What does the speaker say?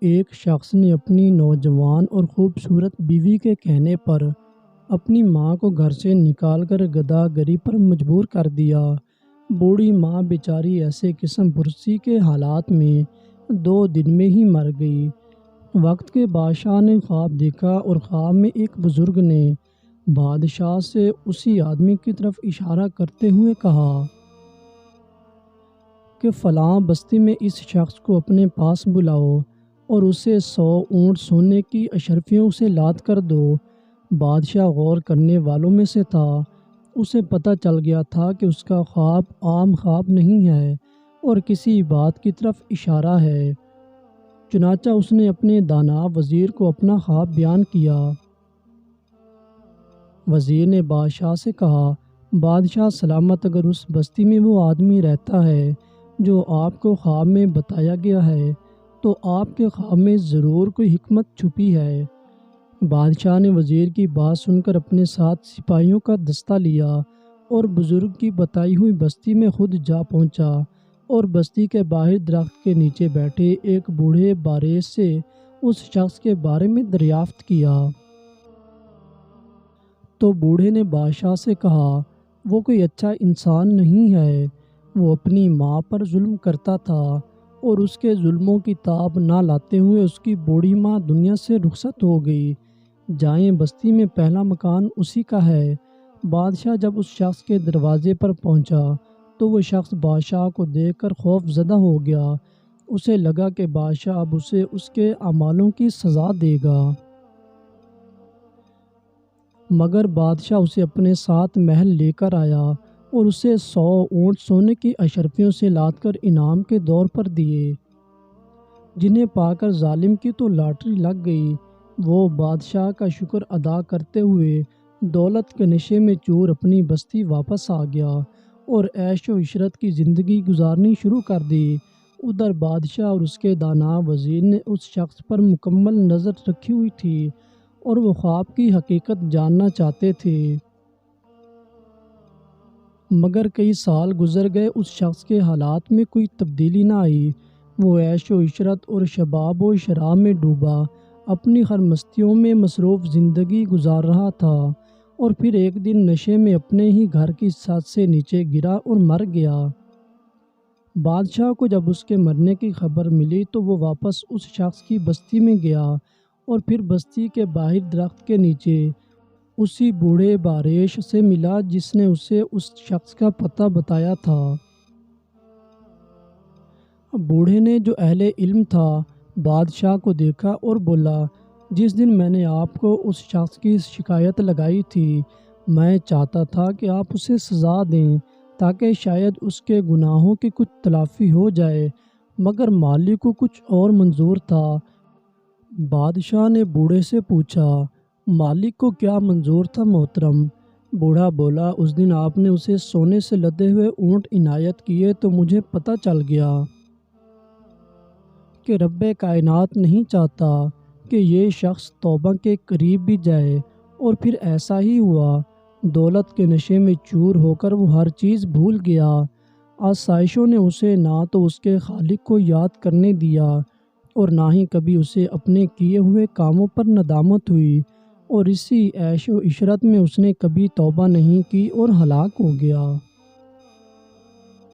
ایک شخص نے اپنی نوجوان اور خوبصورت بیوی کے کہنے پر اپنی ماں کو گھر سے نکال کر گدھا گری پر مجبور کر دیا۔ بوڑھی ماں بیچاری ایسے قسم پرسی کے حالات میں 2 دن میں ہی مر گئی۔ وقت کے بادشاہ نے خواب دیکھا اور خواب میں ایک بزرگ نے بادشاہ سے اسی آدمی کی طرف اشارہ کرتے ہوئے کہا کہ فلاں بستی میں اس شخص کو اپنے پاس بلاؤ اور اسے 100 اونٹ سونے کی اشرفیوں سے لاد کر دو۔ بادشاہ غور کرنے والوں میں سے تھا۔ اسے پتہ چل گیا تھا کہ اس کا خواب عام خواب نہیں ہے اور کسی بات کی طرف اشارہ ہے۔ چنانچہ اس نے اپنے دانا وزیر کو اپنا خواب بیان کیا۔ وزیر نے بادشاہ سے کہا، بادشاہ سلامت، اگر اس بستی میں وہ آدمی رہتا ہے جو آپ کو خواب میں بتایا گیا ہے تو آپ کے خواب میں ضرور کوئی حکمت چھپی ہے۔ بادشاہ نے وزیر کی بات سن کر اپنے ساتھ سپاہیوں کا دستہ لیا اور بزرگ کی بتائی ہوئی بستی میں خود جا پہنچا اور بستی کے باہر درخت کے نیچے بیٹھے ایک بوڑھے بارش سے اس شخص کے بارے میں دریافت کیا۔ تو بوڑھے نے بادشاہ سے کہا، وہ کوئی اچھا انسان نہیں ہے، وہ اپنی ماں پر ظلم کرتا تھا اور اس کے ظلموں کی تاب نہ لاتے ہوئے اس کی بوڑھی ماں دنیا سے رخصت ہو گئی۔ جائیں، بستی میں پہلا مکان اسی کا ہے۔ بادشاہ جب اس شخص کے دروازے پر پہنچا تو وہ شخص بادشاہ کو دیکھ کر خوف زدہ ہو گیا۔ اسے لگا کہ بادشاہ اب اسے اس کے اعمالوں کی سزا دے گا۔ مگر بادشاہ اسے اپنے ساتھ محل لے کر آیا اور اسے 100 اونٹ سونے کی اشرفیوں سے لاد کر انعام کے طور پر دیے، جنہیں پا کر ظالم کی تو لاٹری لگ گئی۔ وہ بادشاہ کا شکر ادا کرتے ہوئے دولت کے نشے میں چور اپنی بستی واپس آ گیا اور عیش و عشرت کی زندگی گزارنی شروع کر دی۔ ادھر بادشاہ اور اس کے دانا وزیر نے اس شخص پر مکمل نظر رکھی ہوئی تھی اور وہ خواب کی حقیقت جاننا چاہتے تھے۔ مگر کئی سال گزر گئے، اس شخص کے حالات میں کوئی تبدیلی نہ آئی۔ وہ عیش و عشرت اور شباب و شراب میں ڈوبا اپنی ہر مستیوں میں مصروف زندگی گزار رہا تھا اور پھر ایک دن نشے میں اپنے ہی گھر کی چھت سے نیچے گرا اور مر گیا۔ بادشاہ کو جب اس کے مرنے کی خبر ملی تو وہ واپس اس شخص کی بستی میں گیا اور پھر بستی کے باہر درخت کے نیچے اسی بوڑھے بارش سے ملا جس نے اسے اس شخص کا پتہ بتایا تھا۔ بوڑھے نے، جو اہل علم تھا، بادشاہ کو دیکھا اور بولا، جس دن میں نے آپ کو اس شخص کی شکایت لگائی تھی، میں چاہتا تھا کہ آپ اسے سزا دیں تاکہ شاید اس کے گناہوں کی کچھ تلافی ہو جائے، مگر مالک کو کچھ اور منظور تھا۔ بادشاہ نے بوڑھے سے پوچھا، مالک کو کیا منظور تھا محترم؟ بوڑھا بولا، اس دن آپ نے اسے سونے سے لدے ہوئے اونٹ عنایت کیے تو مجھے پتہ چل گیا کہ رب کائنات نہیں چاہتا کہ یہ شخص توبہ کے قریب بھی جائے، اور پھر ایسا ہی ہوا۔ دولت کے نشے میں چور ہو کر وہ ہر چیز بھول گیا۔ آسائشوں نے اسے نہ تو اس کے خالق کو یاد کرنے دیا اور نہ ہی کبھی اسے اپنے کیے ہوئے کاموں پر ندامت ہوئی، اور اسی عیش و عشرت میں اس نے کبھی توبہ نہیں کی اور ہلاک ہو گیا۔